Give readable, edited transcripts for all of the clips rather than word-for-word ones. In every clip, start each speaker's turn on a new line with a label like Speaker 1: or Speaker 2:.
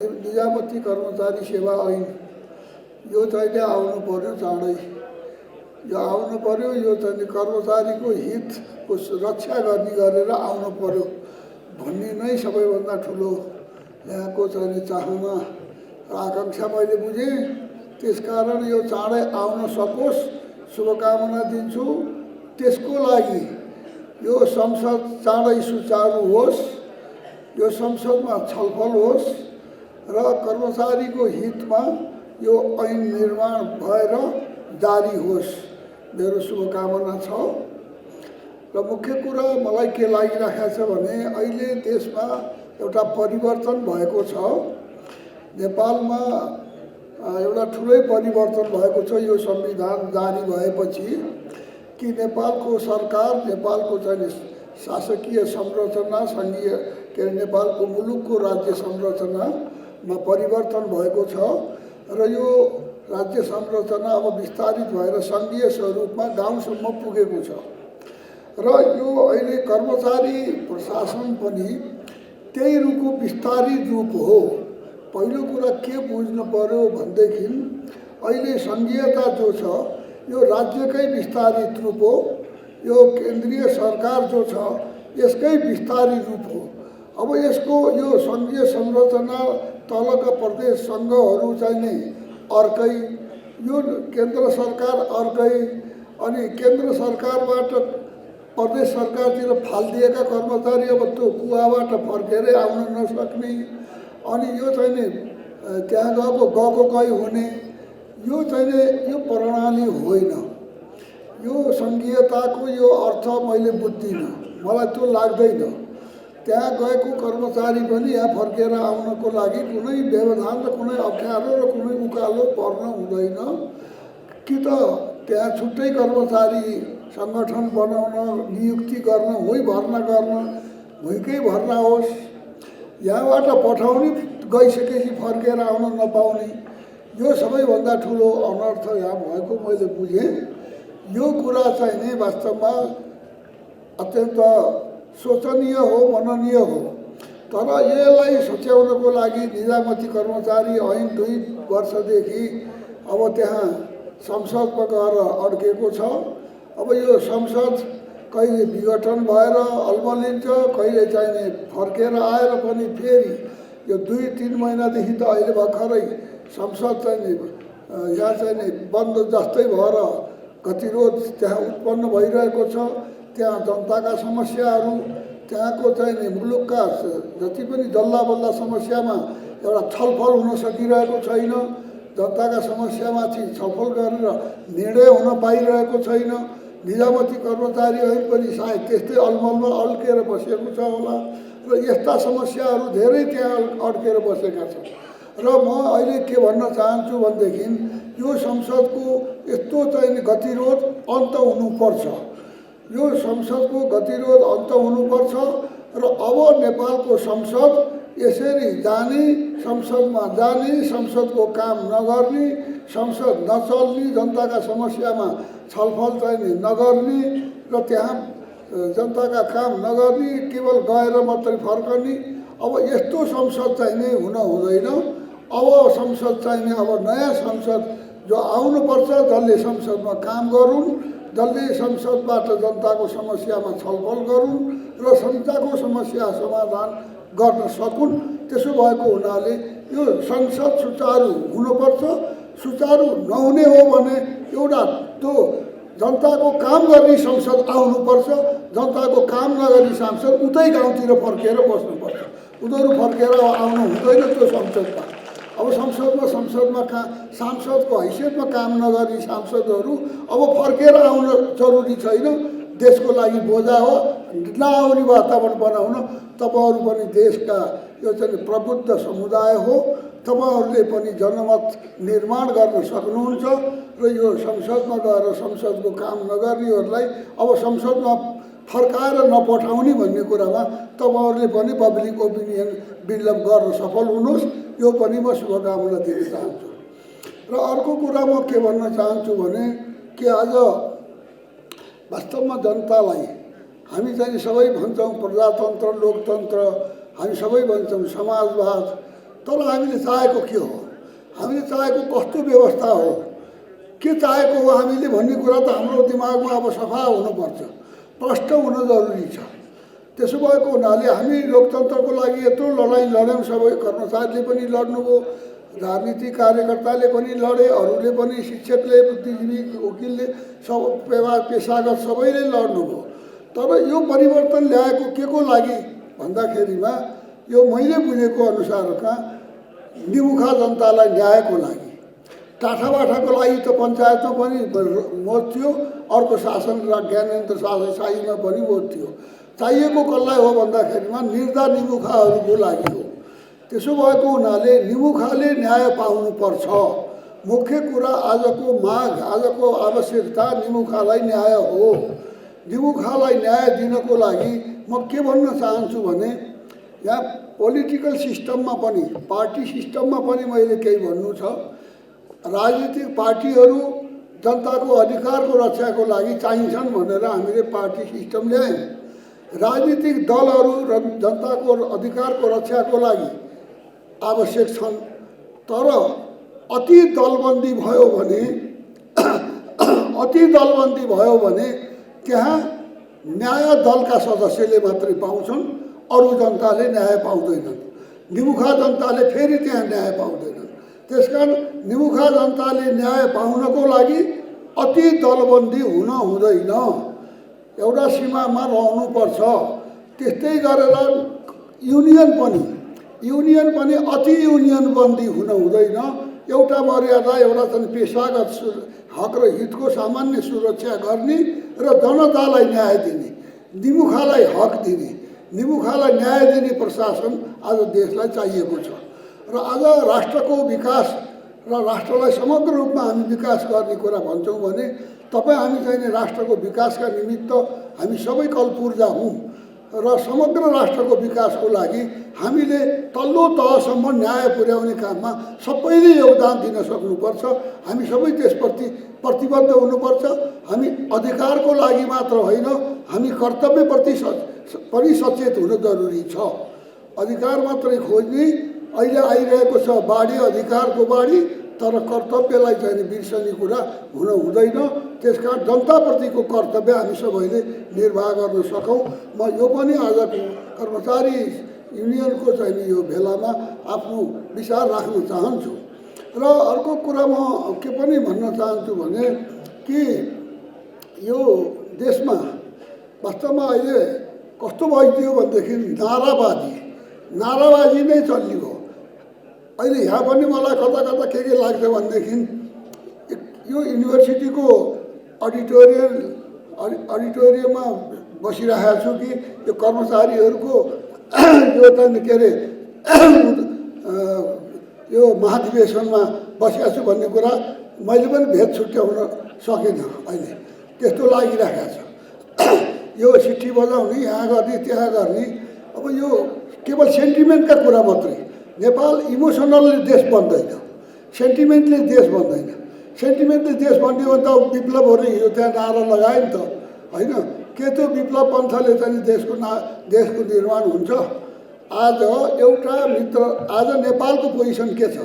Speaker 1: निजामती कर्मचारी सेवा ऐन यो चाहिँ आउनु पर्यो चाँडै। यो आउनु पर्यो, यो चाहिँ कर्मचारीको हितको रक्षा गर्ने गरेर आउनु पर्यो भन्ने नै सबैभन्दा ठुलो यहाँको चाहिँ चाहना आकांक्षा मैले बुझेँ। त्यसकारण यो चाँडै आउन सकोस् शुभकामना दिन्छु। त्यसको लागि यो संसद चाँडै सुचारू होस्, यो संसदमा छलफल होस् र कर्मचारीको हितमा यो ऐन निर्माण भएर जारी होस्, मेरो शुभकामना छ। र मुख्य कुरा मलाई के लागिरहेको छ भने अहिले देशमा एउटा परिवर्तन भएको छ। नेपालमा एउटा ठुलै परिवर्तन भएको छ यो संविधान जारी भएपछि कि नेपालको सरकार, नेपालको चाहिँ शासकीय संरचना, सङ्घीय के नेपालको मुलुकको राज्य संरचनामा परिवर्तन भएको छ र यो राज्य संरचना अब विस्तारित भएर सङ्घीय स्वरूपमा गाउँसम्म पुगेको छ। र यो अहिले कर्मचारी प्रशासन पनि त्यही रूपको विस्तारित रूप हो। पहिलो कुरा के बुझ्नु पर्यो भनेदेखि अहिले सङ्घीयता जो छ यो राज्यकै विस्तारित रूप हो। यो केन्द्रीय सरकार जो छ यसकै विस्तारित रूप हो। अब यसको यो सङ्घीय संरचना तलका प्रदेश सङ्घहरू चाहिँ नै अर्कै, यो केन्द्र सरकार अर्कै, अनि केन्द्र सरकारबाट प्रदेश सरकारतिर फालिदिएका कर्मचारी अब त्यो कुवाबाट फर्केरै आउन नसक्ने, अनि यो चाहिँ नि त्यहाँ गएको गई हुने, यो चाहिँ नि यो प्रणाली होइन। यो सङ्घीयताको यो अर्थ मैले बुझ्दिनँ, मलाई त्यो लाग्दैन। त्यहाँ गएको कर्मचारी पनि यहाँ फर्केर आउनको लागि कुनै व्यवधान र कुनै अप्ठ्यारो र कुनै उकालो पर्न हुँदैन कि त त्यहाँ छुट्टै कर्मचारी सङ्गठन बनाउन, नियुक्ति गर्न, हुँ भर्ना गर्न, भुइँकै भर्ना होस्। यहाँबाट पठाउने, गइसकेपछि फर्केर आउन नपाउने, यो सबैभन्दा ठुलो अनर्थ यहाँ भएको मैले बुझेँ। यो कुरा चाहिँ नै वास्तवमा अत्यन्त शोचनीय हो, मननीय हो। तर यसलाई सच्याउनको लागि निजामती कर्मचारी ऐन 2 वर्षदेखि अब त्यहाँ संसदमा गएर अड्केको छ। अब यो संसद कहिले विघटन भएर अल्मलिन्छ, कहिले चाहिँ फर्केर आएर पनि फेरि यो 2-3 महिनादेखि त अहिले भर्खरै संसद चाहिँ यहाँ चाहिँ बन्द जस्तै भएर गतिरोध त्यहाँ उत्पन्न भइरहेको छ। त्यहाँ जनताका समस्याहरू, त्यहाँको चाहिँ मुलुकका जति पनि जल्ला समस्यामा एउटा छलफल हुन सकिरहेको छैन। जनताका समस्यामाथि छलफल गरेर निर्णय हुन पाइरहेको छैन। निजामती कर्मचारी ऐन पनि सायद त्यस्तै अलमलमा अड्केर बसेको छ होला र यस्ता समस्याहरू धेरै त्यहाँ अड्केर बसेका छन्। र म अहिले के भन्न चाहन्छु भनेदेखि यो संसदको यस्तो चाहिँ गतिरोध अन्त हुनुपर्छ। यो संसदको गतिरोध अन्त हुनुपर्छ र अब नेपालको संसद यसरी जाने, संसदमा जाने, संसदको काम नगर्ने, संसद नचल्ने, जनताका समस्यामा छलफल चाहिँ नगर्ने र त्यहाँ जनताका काम नगर्ने, केवल गएर मात्रै फर्कने, अब यस्तो संसद चाहिँ नै हुन हुँदैन। अब संसद चाहिँ नि अब नयाँ संसद जो आउनुपर्छ, जसले संसदमा काम गरून्, जसले संसदबाट जनताको समस्यामा छलफल गरून् र जनताको समस्या समाधान गर्न सकुन्। त्यसो भएको हुनाले यो संसद सुचारू हुनुपर्छ। सुचारू नहुने हो भने एउटा त्यो जनताको काम गर्ने संसद आउनुपर्छ। जनताको काम नगर्ने सांसद उतै गाउँतिर फर्केर बस्नुपर्छ। उनीहरू फर्केर आउनु हुँदैन त्यो संसदमा। अब संसदमा सांसदको हैसियतमा काम नगर्ने सांसदहरू अब फर्केर आउन जरुरी छैन। देशको लागि बोझा हो। नआउने वातावरण बनाउन तपाईँहरू पनि देशका यो चाहिँ प्रबुद्ध समुदाय हो। तपाईँहरूले पनि जनमत निर्माण गर्न सक्नुहुन्छ र यो संसदमा गएर संसदको काम नगर्नेहरूलाई अब संसदमा फर्काएर नपठाउने भन्ने कुरामा तपाईँहरूले पनि पब्लिक ओपिनियन बिल्डअप गर्न सफल हुनुहोस्। यो पनि म शुभकामना दिन चाहन्छु। र अर्को कुरा म के भन्न चाहन्छु भने कि आज वास्तवमा जनतालाई हामी चाहिँ सबै भन्छौँ प्रजातन्त्र, लोकतन्त्र, हामी सबै भन्छौँ समाजवाद, तर हामीले चाहेको के हो, हामीले चाहेको कस्तो व्यवस्था हो, के चाहेको हो हामीले भन्ने कुरा त हाम्रो दिमागमा अब सफा हुनुपर्छ, प्रष्ट हुन जरुरी छ। त्यसो भएको हुनाले हामी लोकतन्त्रको लागि यत्रो लडाइँ लड्यौँ, सबै कर्मचारीले पनि लड्नुभयो, राजनीतिक कार्यकर्ताले पनि लडे, अरूले पनि, शिक्षकले, बुद्धिजीवी, वकिलले, सब पेसागत सबैले लड्नुभयो। तर यो परिवर्तन ल्याएको के को लागि भन्दाखेरिमा यो मैले बुझेको अनुसारका निमुखा जनतालाई न्यायको लागि, टाठाबाठाको लागि त पञ्चायतमा पनि मत थियो, अर्को शासन र ज्ञानेन्द्र शाहीमा पनि मत थियो। चाहिएको कसलाई हो भन्दाखेरिमा निर्धा निमुखाहरूको लागि हो। त्यसो भएको हुनाले निमुखाले न्याय पाउनुपर्छ। मुख्य कुरा आजको माग, आजको आवश्यकता निमुखालाई न्याय हो। निमुखालाई न्याय दिनको लागि म के भन्न चाहन्छु भने यहाँ पोलिटिकल सिस्टममा पनि, पार्टी सिस्टममा पनि मैले केही भन्नु छ। राजनीतिक पार्टीहरू जनताको अधिकारको रक्षाको लागि चाहिन्छन् भनेर हामीले पार्टी सिस्टम ल्यायौँ। राजनीतिक दलहरू र जनताको अधिकारको रक्षाको लागि आवश्यक छन्। तर अति दलबन्दी भयो भने त्यहाँ न्याय दलका सदस्यले मात्रै पाउँछन्, अरू जनताले न्याय पाउँदैनन्। निमुखा जनताले फेरि त्यहाँ न्याय पाउँदैनन्। त्यसकारण निमुखा जनताले न्याय पाउनको लागि अति दलबन्दी हुन हुँदैन, एउटा सीमामा रहनुपर्छ। त्यस्तै गरेर युनियन पनि अति युनियनबन्दी हुन हुँदैन। एउटा मर्यादा, एउटा चाहिँ पेसागत हक र हितको सामान्य सुरक्षा गर्ने र जनतालाई न्याय दिने, निमुखालाई हक दिने, निमुखालाई न्याय दिने प्रशासन आज देशलाई चाहिएको छ। र आज राष्ट्रको विकास र राष्ट्रलाई समग्र रूपमा हामी विकास गर्ने कुरा भन्छौँ भने तपाईँ हामी चाहिँ राष्ट्रको विकासका निमित्त हामी सबै कलपुर्जा हौँ र समग्र राष्ट्रको विकासको लागि हामीले तल्लो तहसम्म न्याय पुर्याउने काममा सबैले योगदान दिन सक्नुपर्छ। हामी सबै त्यसप्रति प्रतिबद्ध हुनुपर्छ। हामी अधिकारको लागि मात्र होइन, हामी कर्तव्यप्रति पनि सचेत हुन जरुरी छ। अधिकार मात्रै खोज्ने अहिले आइरहेको छ बाढी, अधिकारको बाढी, तर कर्तव्यलाई चाहिँ बिर्सने कुरा हुन हुँदैन। त्यसकारण जनताप्रतिको कर्तव्य हामी सबैले निर्वाह गर्न सकौँ। म यो पनि आजको कर्मचारी युनियनको चाहिँ यो भेलामा आफ्नो विचार राख्न चाहन्छु। र अर्को कुरा म के पनि भन्न चाहन्छु भने कि यो देशमा वास्तवमा अहिले कस्तो भइदियो भनेदेखि नाराबाजी नै चलियो। अहिले यहाँ पनि मलाई कता कता के लाग्छ भनेदेखि यो युनिभर्सिटीको अडिटोरियममा बसिरहेको छु कि यो कर्मचारीहरूको यो त के अरे यो महाधिवेशनमा बसिरहेको छु भन्ने कुरा मैले पनि भेद छुट्याउन सकिनँ। अहिले त्यस्तो लागिरहेको छ। यो सिटी बजाउने, यहाँ गर्ने, त्यहाँ गर्ने, अब यो केवल सेन्टिमेन्टका कुरा मात्रै। नेपाल इमोसनल देश बन्दैन, सेन्टिमेन्टले देश बन्दैन। सेन्टिमेन्टले देश बन्यो भने त विप्लवहरू हिजो त्यहाँ नारा लगायो नि त, होइन? के त्यो विप्लव पन्थले चाहिँ देशको निर्माण हुन्छ? आज आज नेपालको पोजिसन के छ?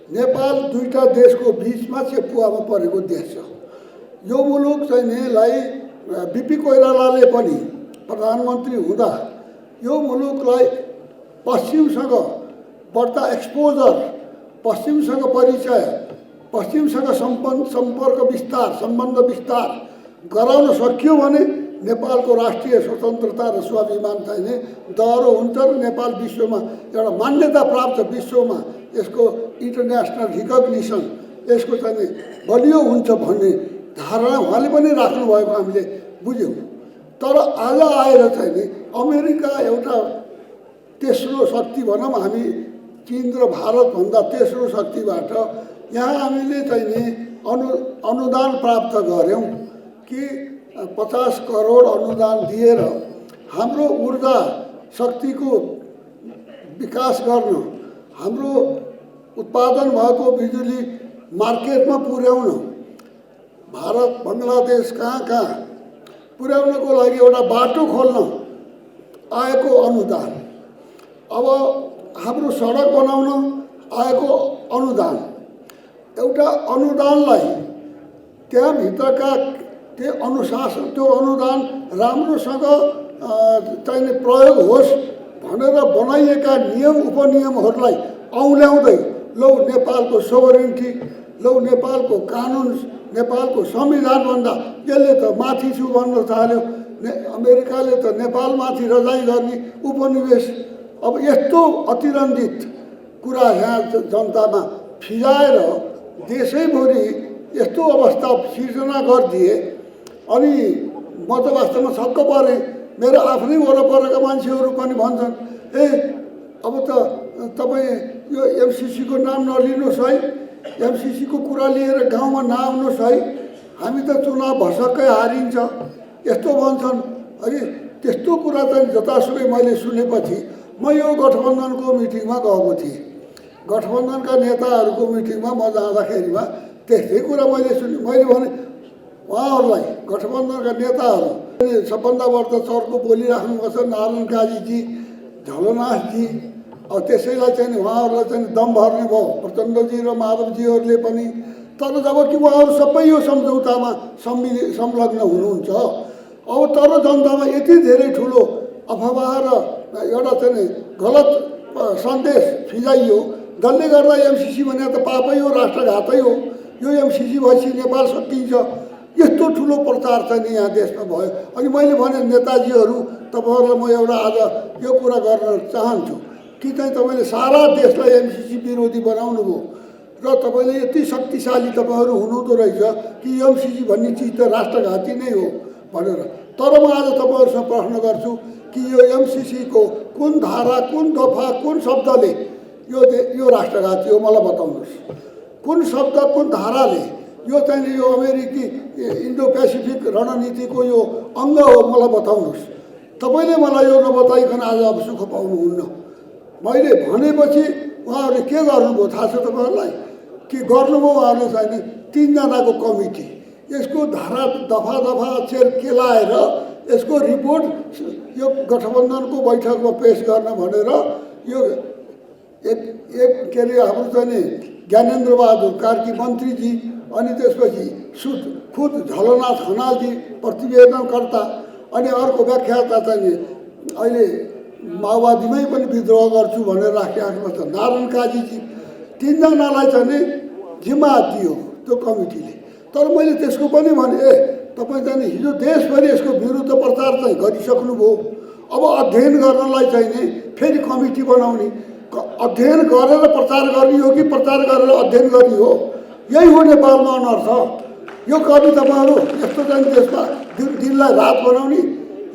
Speaker 1: नेपाल दुईटा देशको बिचमा चेपुवामा परेको देश छ। यो मुलुक चाहिँ नेलाई बिपी कोइरालाले पनि प्रधानमन्त्री हुँदा यो मुलुकलाई पश्चिमसँग बढ्ता एक्सपोजर, पश्चिमसँग परिचय, पश्चिमसँग सम्बन्ध विस्तार गराउन सकियो भने नेपालको राष्ट्रिय स्वतन्त्रता र स्वाभिमान चाहिँ दह्रो हुन्छ र नेपाल विश्वमा एउटा मान्यता प्राप्त, विश्वमा यसको इन्टरनेसनल रिकग्निसन, यसको चाहिँ बलियो हुन्छ भन्ने धारणा उहाँले पनि राख्नुभएको हामीले बुझ्यौँ। तर आज आएर चाहिँ अमेरिका एउटा तेस्रो शक्ति भनौँ, हामी चीन र भारतभन्दा तेस्रो शक्तिबाट यहाँ हामीले चाहिँ अनुदान प्राप्त गऱ्यौँ कि 50 करोड अनुदान दिएर हाम्रो ऊर्जा शक्तिको विकास गर्न, हाम्रो उत्पादन भएको बिजुली मार्केटमा पुर्याउन, भारत बङ्गलादेश कहाँ पुर्याउनको लागि एउटा बाटो खोल्न आएको अनुदान। अब हाम्रो सडक बनाउन आएको अनुदान, एउटा अनुदानलाई त्यहाँभित्रका त्यो अनुशासन, त्यो अनुदान राम्रोसँग चाहिने प्रयोग होस् भनेर बनाइएका नियम उपनियमहरूलाई औल्याउँदै लौ नेपालको सोभरेन्टी, लौ नेपालको कानुन, नेपालको संविधानभन्दा यसले त माथि छु भन्न थाल्यो। अमेरिकाले त नेपालमाथि रजाइ गर्ने उपनिवेश। अब यस्तो अतिरञ्जित कुरा यहाँ जनतामा फिजाएर देशैभरि यस्तो अवस्था सिर्जना गरिदिए। अनि म त वास्तवमा छक्क परेँ। मेरो आफ्नै वरपरका मान्छेहरू पनि भन्छन्, ए अब त तपाईँ यो एमसिसीको नाम नलिनुहोस् है, एमसिसीको कुरा लिएर गाउँमा नआउनुहोस् है, हामी त चुनाव भसक्कै हारिन्छ, यस्तो भन्छन्। अनि त्यस्तो कुरा चाहिँ जतासुकै मैले सुनेपछि म यो गठबन्धनको मिटिङमा गएको थिएँ। गठबन्धनका नेताहरूको मिटिङमा म जाँदाखेरिमा त्यस्तै कुरा मैले सुने। मैले भने उहाँहरूलाई, गठबन्धनका नेताहरू सबभन्दा बढ्ता चर्को बोलिराख्नुपर्छ नारायण काजीजी, झलनाथजी। अब त्यसैलाई चाहिँ उहाँहरूलाई चाहिँ दम भर्ने भयो प्रचण्डजी र माधवजीहरूले पनि। तर जबकि उहाँहरू सबै यो सम्झौतामा संलग्न हुनुहुन्छ। अब तर जनतामा यति धेरै ठुलो अफवाह र एउटा चाहिँ गलत सन्देश फिजाइयो, जसले गर्दा एमसिसी भने त पापै हो, राष्ट्रघातै हो, यो एमसिसी भएपछि नेपाल सकिन्छ, यस्तो ठुलो प्रचार चाहिँ नि यहाँ देशमा भयो। अनि मैले भने नेताजीहरू, तपाईँहरूलाई म एउटा आज यो कुरा गर्न चाहन्छु कि चाहिँ तपाईँले सारा देशलाई एमसिसी विरोधी बनाउनु भयो र तपाईँले यति शक्तिशाली तपाईँहरू हुनुहुँदो रहेछ कि एमसिसी भन्ने चिज त राष्ट्रघाती नै हो भनेर। तर म आज तपाईँहरूसँग प्रश्न गर्छु कि यो एमसिसीको कुन धारा, कुन दफा, कुन शब्दले यो राष्ट्रघाती हो मलाई बताउनुहोस्। कुन शब्द, कुन धाराले यो चाहिँ यो अमेरिकी इन्डो पेसिफिक रणनीतिको यो अङ्ग हो मलाई बताउनुहोस्। तपाईँले मलाई यो नबताइकन आज अब सुख पाउनुहुन्न। मैले भनेपछि उहाँहरूले के गर्नुभयो थाहा छ तपाईँहरूलाई? के गर्नुभयो उहाँहरूले चाहिँ 3 जनाको कमिटी, यसको धारा दफा दफा अक्षर केलाएर यसको रिपोर्ट यो गठबन्धनको बैठकमा पेश गर्न भनेर यो एक के अरे हाम्रो चाहिँ ज्ञानेन्द्र बहादुर कार्की मन्त्रीजी, अनि त्यसपछि खुद झलनाथ खनालजी प्रतिवेदनकर्ता, अनि अर्को व्याख्याता चाहिँ अहिले माओवादीमै पनि विद्रोह गर्छु भनेर राखिराख्नु छ नारायण काजीजी। 3 जनालाई चाहिँ जिम्मा दियो त्यो कमिटीले। तर मैले त्यसको पनि भने, ए तपाईँ चाहिँ हिजो देशभरि यसको विरुद्ध प्रचार चाहिँ गरिसक्नुभयो, अब अध्ययन गर्नलाई चाहिँ नि फेरि कमिटी बनाउने, अध्ययन गरेर प्रचार गर्ने हो कि प्रचार गरेर अध्ययन गर्ने हो? यही हो नेपालमा अनर्थ। यो कवि तपाईँहरू यस्तो चाहिँ देशमा दिनलाई रात बनाउने,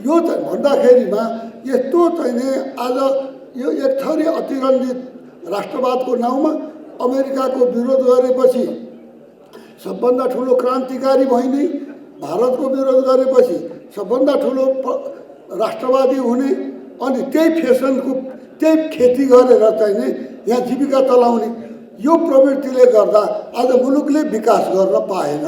Speaker 1: यो चाहिँ भन्दाखेरिमा यस्तो चाहिँ आज यो एक थरी अतिरञ्जित राष्ट्रवादको नाउँमा अमेरिकाको विरोध गरेपछि, सबभन्दा ठुलो क्रान्तिकारी भइने भारतको विरोध गरेपछि सबभन्दा ठुलो राष्ट्रवादी हुने, अनि त्यही फेसनको त्यही खेती गरेर चाहिँ नि यहाँ जीविका चलाउने, यो प्रवृत्तिले गर्दा आज मुलुकले विकास गर्न पाएन।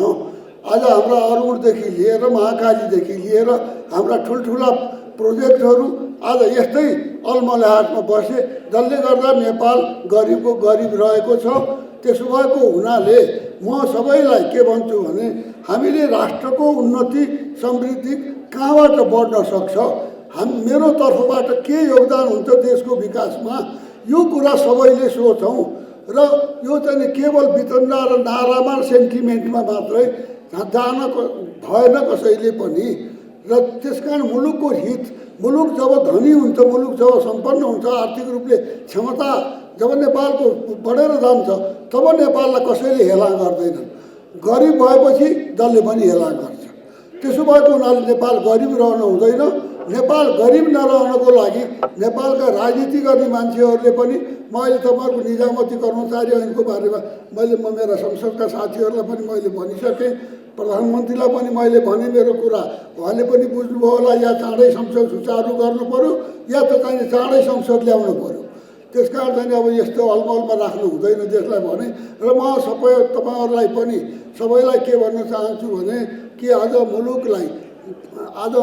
Speaker 1: आज हाम्रा अरुणदेखि लिएर महाकालीदेखि लिएर हाम्रा ठुल्ठुला प्रोजेक्टहरू आज यस्तै अलमल्याहाटमा बसे, जसले गर्दा नेपाल गरिबको गरिब रहेको छ। त्यसो भएको हुनाले म सबैलाई के भन्छु भने, हामीले राष्ट्रको उन्नति समृद्धि कहाँबाट बढ्न सक्छ, मेरो तर्फबाट के योगदान हुन्छ देशको विकासमा, यो कुरा सबैले सोचौँ। र यो चाहिँ केवल वितन्डा र नारामा सेन्टिमेन्टमा मात्रै जान भएन कसैले पनि। र त्यसकारण मुलुकको हित, मुलुक जब धनी हुन्छ, मुलुक जब सम्पन्न हुन्छ, आर्थिक रूपले क्षमता जब नेपालको बढेर जान्छ, तब नेपाललाई कसैले हेला गर्दैन। गरिब भएपछि जसले पनि हेला गर्छ। त्यसो भएको हुनाले नेपाल गरिब रहन हुँदैन। नेपाल गरिब नरहनको लागि नेपालका राजनीति गर्ने मान्छेहरूले पनि, म अहिले तपाईँहरूको निजामती कर्मचारी ऐनको बारेमा मैले मेरा संसदका साथीहरूलाई पनि मैले भनिसकेँ, प्रधानमन्त्रीलाई पनि मैले भने मेरो कुरा उहाँले पनि बुझ्नुभयो होला। या चाँडै संसद सुचारू गर्नु पऱ्यो, या त चाहिँ चाँडै संसद ल्याउनु पऱ्यो। त्यसकारण चाहिँ अब यस्तो अलमलमा राख्नु हुँदैन देशलाई भने। र म सबै तपाईँहरूलाई पनि सबैलाई के भन्न चाहन्छु भने कि आज मुलुकलाई आज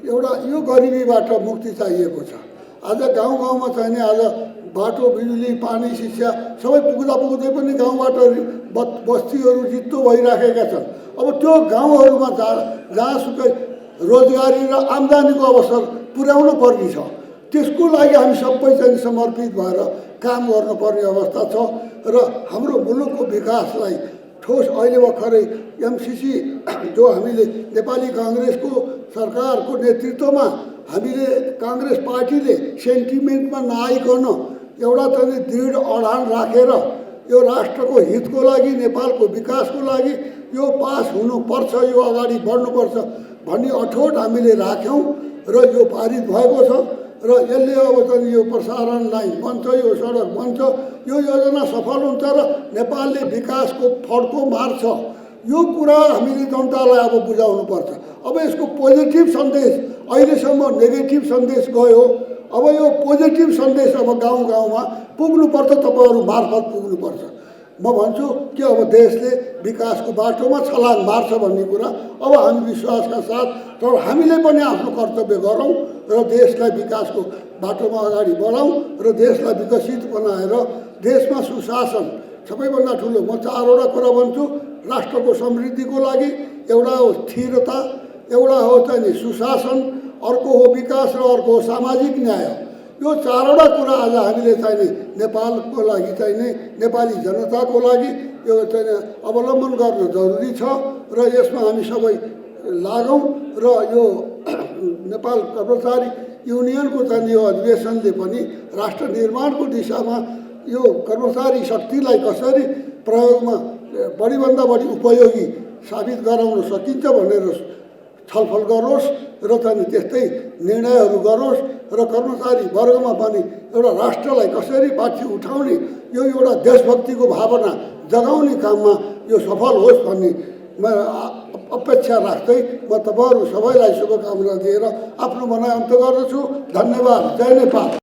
Speaker 1: एउटा यो गरिबीबाट मुक्ति चाहिएको छ। आज गाउँ गाउँमा चाहिँ आज बाटो बिजुली पानी शिक्षा सबै पुग्दै पनि गाउँबाट बस्तीहरू जित्तो भइराखेका छन्। अब त्यो गाउँहरूमा जहाँसुकै रोजगारी र आम्दानीको अवसर पुर्याउनु पर्ने छ। त्यसको लागि हामी सबै चाहिँ समर्पित भएर काम गर्नुपर्ने अवस्था छ र हाम्रो मुलुकको विकासलाई ठोस अहिले भर्खरै एमसिसी जो हामीले नेपाली काङ्ग्रेसको सरकारको नेतृत्वमा हामीले काङ्ग्रेस पार्टीले सेन्टिमेन्टमा नआइकन एउटा चाहिँ दृढ अडान राखेर यो राष्ट्रको हितको लागि नेपालको विकासको लागि यो पास हुनुपर्छ, यो अगाडि बढ्नुपर्छ भन्ने अठोट हामीले राख्यौँ र यो पारित भएको छ र यसले अब चाहिँ यो प्रसारण लाइन बन्छ, यो सडक बन्छ, यो योजना सफल हुन्छ र नेपालले विकासको फड्को मार्छ। यो कुरा हामीले जनतालाई अब बुझाउनुपर्छ। अब यसको पोजिटिभ सन्देश अहिलेसम्म नेगेटिभ सन्देश गयो, अब यो पोजिटिभ सन्देश अब गाउँ गाउँमा पुग्नुपर्छ, तपाईँहरू मार्फत पुग्नुपर्छ। म भन्छु कि अब देशले विकासको बाटोमा छलाङ मार्छ भन्ने कुरा अब हामी विश्वासका साथ तर हामीले पनि आफ्नो कर्तव्य गरौँ र देशलाई विकासको बाटोमा अगाडि बढाउँ र देशलाई विकसित बनाएर देशमा सुशासन सबैभन्दा ठुलो म चारवटा कुरा भन्छु। राष्ट्रको समृद्धिको लागि एउटा हो स्थिरता, एउटा हो चाहिँ सुशासन, अर्को हो विकास र अर्को हो सामाजिक न्याय। यो चारवटा कुरा आज हामीले चाहिँ नेपालको लागि चाहिँ नेपाली जनताको लागि यो चाहिँ अवलम्बन गर्न जरुरी छ र यसमा हामी सबै लागौँ र यो नेपाल कर्मचारी युनियनको चाहिँ यो अधिवेशनले पनि राष्ट्र निर्माणको दिशामा यो कर्मचारी शक्तिलाई कसरी प्रयोगमा बढीभन्दा बढी उपयोगी साबित गराउन सकिन्छ भनेर छलफल गरोस् र चाहिँ त्यस्तै निर्णयहरू गरोस् र कर्मचारी वर्गमा पनि एउटा राष्ट्रलाई कसरी माथि उठाउने यो एउटा देशभक्तिको भावना जगाउने काममा यो सफल होस् भन्ने म अपेक्षा राख्दै म तपाईँहरू सबैलाई शुभकामना दिएर आफ्नो भनाइ अन्त्य गर्दछु। धन्यवाद। जय नेपाल।